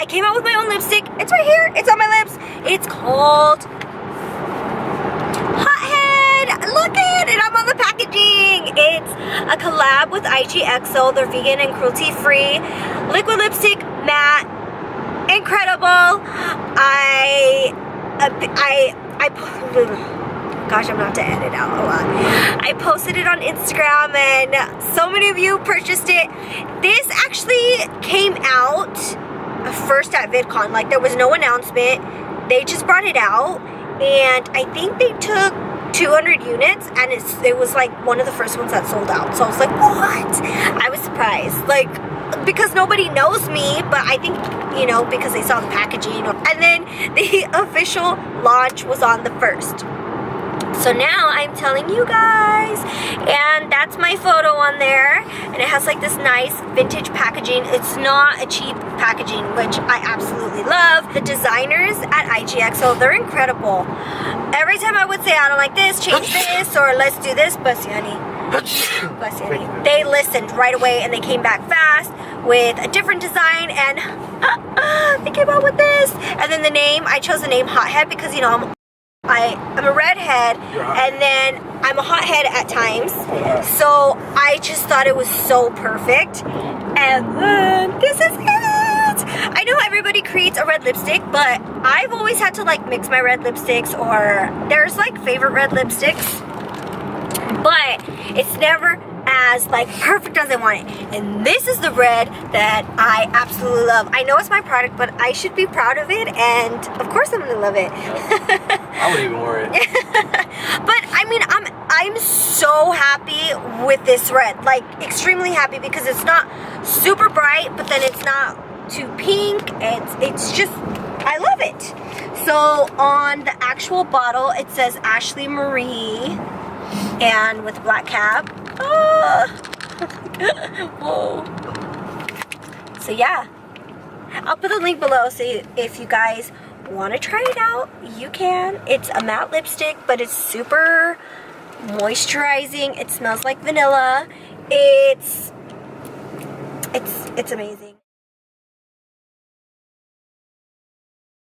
I came out with my own lipstick. It's right here. It's on my lips. It's called HOTHEAD. Look at it. I'm on the packaging. It's a collab with IGXO. They're vegan and cruelty-free. Liquid lipstick, matte, incredible. Gosh, I'm gonna have to edit out a lot. I posted it on Instagram and so many of you purchased it. This actually came out first at VidCon. Like, there was no announcement. They just brought it out, and I think they took 200 units, and it was like one of the first ones that sold out. So I was like, what? I was surprised, like, because nobody knows me, but I think, you know, because they saw the packaging. And then the official launch was on the 1st. So now I'm telling you guys, and that's my photo on there, and it has like this nice vintage packaging. It's not a cheap packaging, which I absolutely love. The designers at IGXO, they're incredible. Every time I would say, I don't like this, change this, or let's do this, bless you, honey. Bless you, honey. They listened right away, and they came back fast with a different design, and they came out with this. And then the name, I chose the name HOTHEAD because, you know, I'm a redhead, and then I'm a hothead at times, so I just thought it was so perfect. And then this is it. I know everybody creates a red lipstick, but I've always had to like mix my red lipsticks, or there's like favorite red lipsticks, but it's never as like perfect as I want it. And this is the red that I absolutely love. I know it's my product, but I should be proud of it, and of course I'm gonna love it. I wouldn't even worry. But I mean, I'm so happy with this red, like extremely happy, because it's not super bright, but then it's not too pink. It's just, I love it. So on the actual bottle, it says HOTHEAD, and with a black cap. Whoa. So yeah, I'll put a link below, so if you guys want to try it out, you can. It's a matte lipstick, but it's super moisturizing. It smells like vanilla. It's amazing.